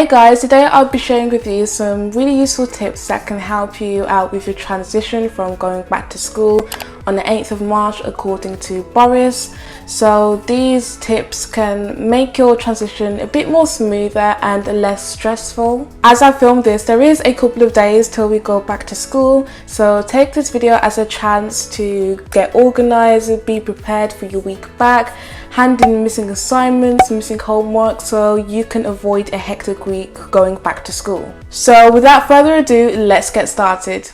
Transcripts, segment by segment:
Hey guys, today I'll be sharing with you some really useful tips that can help you out with your transition from going back to school on the 8th of March according to Boris. So these tips can make your transition a bit more smoother and less stressful. As I film this, there is a couple of days till we go back to school, so take this video as a chance to get organized, be prepared for your week back, hand in missing assignments, missing homework, so you can avoid a hectic week going back to school. So without further ado, let's get started.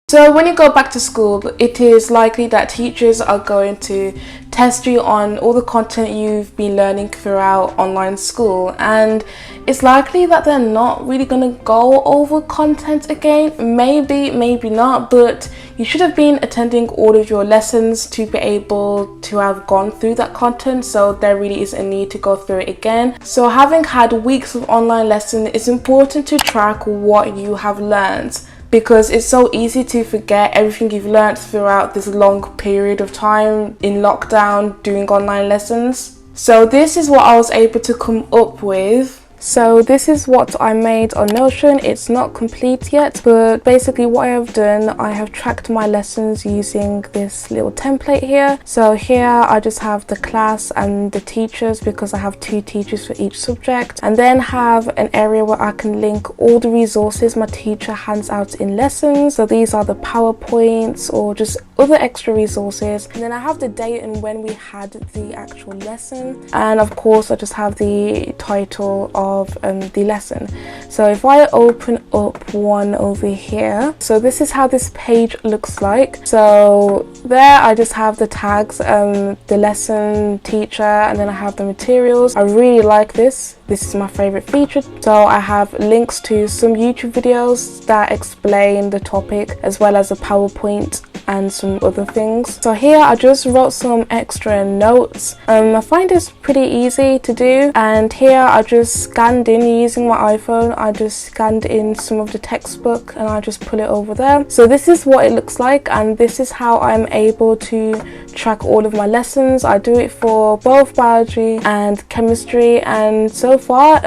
So when you go back to school, it is likely that teachers are going to test you on all the content you've been learning throughout online school, and it's likely that they're not really going to go over content again. Maybe not, but you should have been attending all of your lessons to be able to have gone through that content, so there really is a need to go through it again. So having had weeks of online lesson, it's important to track what you have learned, because it's so easy to forget everything you've learned throughout this long period of time in lockdown doing online lessons. So this is what I was able to come up with. So this is what I made on Notion. It's not complete yet, but basically what I have done, I have tracked my lessons using this little template here. So here I just have the class and the teachers, because I have 2 teachers for each subject, and then have an area where I can link all the resources my teacher hands out in lessons. So these are the PowerPoints or just other extra resources, and then I have the date and when we had the actual lesson, and of course I just have the title of the lesson. So if I open up one over here, so this is how this page looks like. So there I just have the tags, the lesson, teacher, and then I have the materials. I really like this. This is my favorite feature. So I have links to some YouTube videos that explain the topic, as well as a PowerPoint and some other things. So here I just wrote some extra notes. I find this pretty easy to do, and here I just scanned in using my iPhone. I just scanned in some of the textbook and I just put it over there. So this is what it looks like, and this is how I'm able to track all of my lessons. I do it for both biology and chemistry, and so far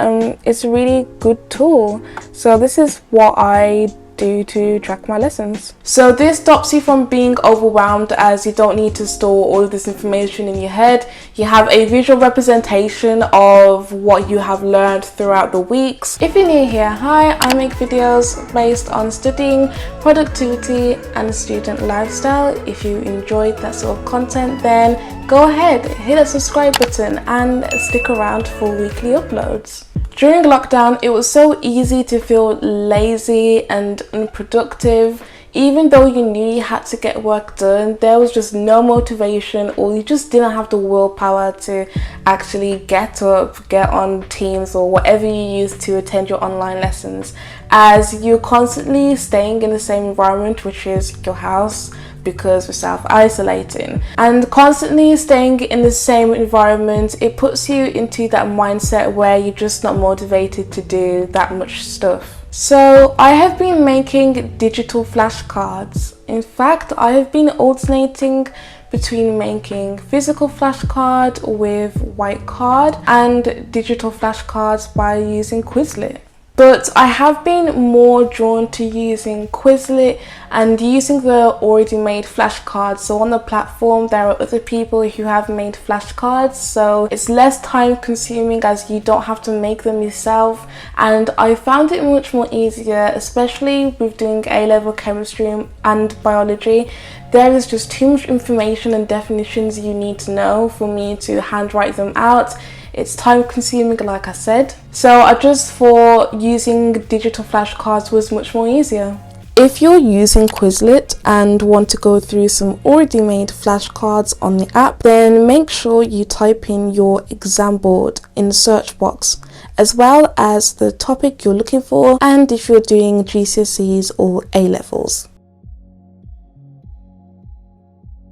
it's a really good tool. So this is what I do to track my lessons. So this stops you from being overwhelmed, as you don't need to store all of this information in your head. You have a visual representation of what you have learned throughout the weeks. If you're new here, hi, I make videos based on studying, productivity and student lifestyle. If you enjoyed that sort of content, then go ahead, hit that subscribe button and stick around for weekly uploads. During lockdown, it was so easy to feel lazy and unproductive. Even though you knew you had to get work done, there was just no motivation, or you just didn't have the willpower to actually get up, get on Teams or whatever you use to attend your online lessons, as you're constantly staying in the same environment, which is your house, because we're self-isolating, and constantly staying in the same environment, it puts you into that mindset where you're just not motivated to do that much stuff. So I have been making digital flashcards. In fact, I have been alternating between making physical flashcard with white card and digital flashcards by using Quizlet. But I have been more drawn to using Quizlet and using the already made flashcards. So on the platform there are other people who have made flashcards, so it's less time consuming as you don't have to make them yourself, and I found it much more easier, especially with doing A-level chemistry and biology. There is just too much information and definitions you need to know for me to handwrite them out. It's time consuming, like I said. So I just thought using digital flashcards was much more easier. If you're using Quizlet and want to go through some already made flashcards on the app, then make sure you type in your exam board in the search box, as well as the topic you're looking for, and if you're doing GCSEs or A-levels.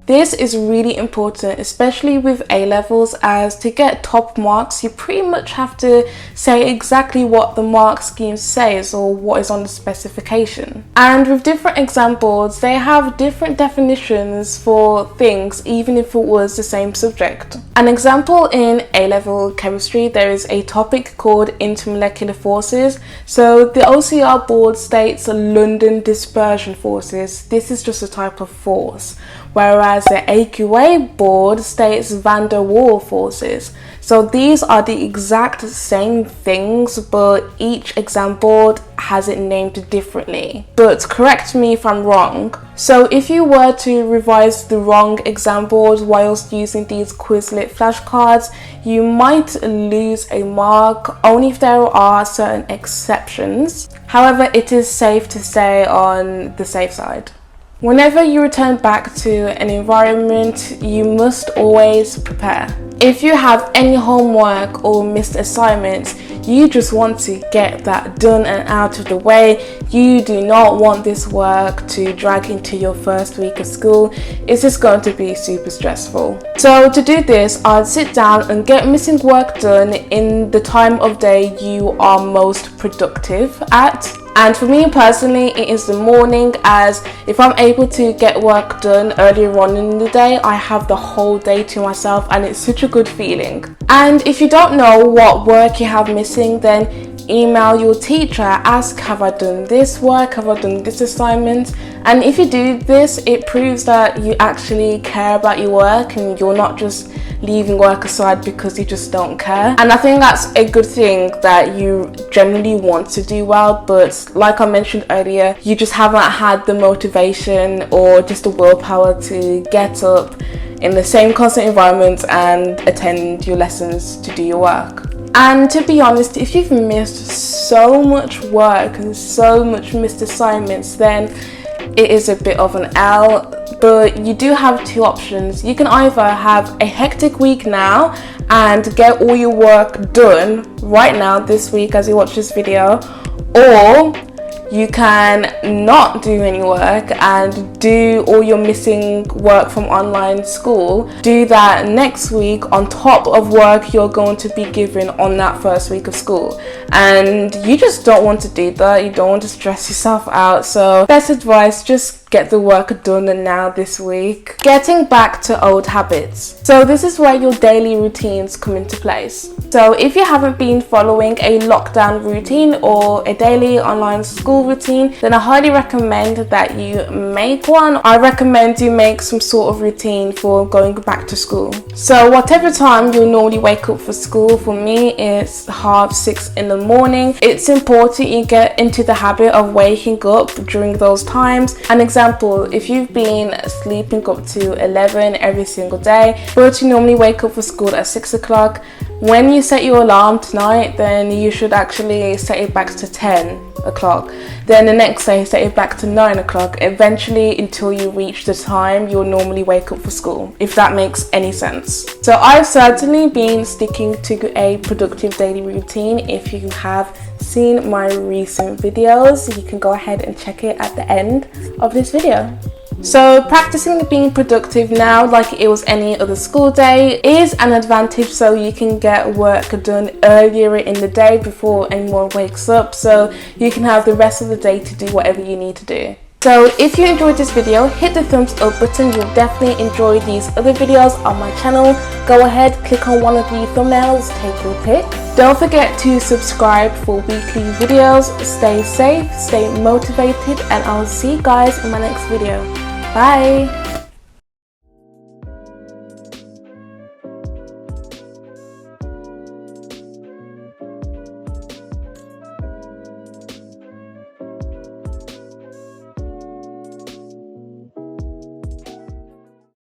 This is really important, especially with A-levels, as to get top marks, you pretty much have to say exactly what the mark scheme says or what is on the specification. And with different examples, they have different definitions for things, even if it was the same subject. An example in A-level chemistry, there is a topic called Intermolecular Forces. So the OCR board states London dispersion forces. This is just a type of force. Whereas the AQA board states van der Waal forces. So these are the exact same things, but each exam board has it named differently. But correct me if I'm wrong. So if you were to revise the wrong exam board whilst using these Quizlet flashcards, you might lose a mark, only if there are certain exceptions. However, it is safe to stay on the safe side. Whenever you return back to an environment, you must always prepare. If you have any homework or missed assignments, you just want to get that done and out of the way. You do not want this work to drag into your first week of school. It's just going to be super stressful. So to do this, I'd sit down and get missing work done in the time of day you are most productive at. And for me personally, it is the morning, as if I'm able to get work done earlier on in the day, I have the whole day to myself and it's such a good feeling. And if you don't know what work you have missing, then email your teacher, ask, have I done this work, have I done this assignment? And if you do this, it proves that you actually care about your work and you're not just leaving work aside because you just don't care. And I think that's a good thing, that you generally want to do well, but like I mentioned earlier, you just haven't had the motivation or just the willpower to get up in the same constant environment and attend your lessons to do your work. And to be honest, if you've missed so much work and so much missed assignments, then it is a bit of an L. But you do have two options. You can either have a hectic week now and get all your work done right now this week as you watch this video, or you can not do any work and do all your missing work from online school. Do that next week on top of work you're going to be given on that first week of school. And you just don't want to do that. You don't want to stress yourself out. So best advice, just get the work done now this week. Getting back to old habits. So this is where your daily routines come into place. So if you haven't been following a lockdown routine or a daily online school routine, then I highly recommend that you make one. I recommend you make some sort of routine for going back to school. So whatever time you normally wake up for school, for me it's 6:30 in the morning. It's important you get into the habit of waking up during those times. An example, if you've been sleeping up to 11 every single day, but you normally wake up for school at 6 o'clock, when you set your alarm tonight, then you should actually set it back to 10 o'clock. Then the next day, set it back to 9 o'clock, eventually until you reach the time you'll normally wake up for school, if that makes any sense. So I've certainly been sticking to a productive daily routine. If you have seen my recent videos, you can go ahead and check it at the end of this video. So practicing being productive now like it was any other school day is an advantage, so you can get work done earlier in the day before anyone wakes up, so you can have the rest of the day to do whatever you need to do. So if you enjoyed this video, hit the thumbs up button. You'll definitely enjoy these other videos on my channel. Go ahead, click on one of the thumbnails, take your pick. Don't forget to subscribe for weekly videos. Stay safe, stay motivated, and I'll see you guys in my next video. Bye!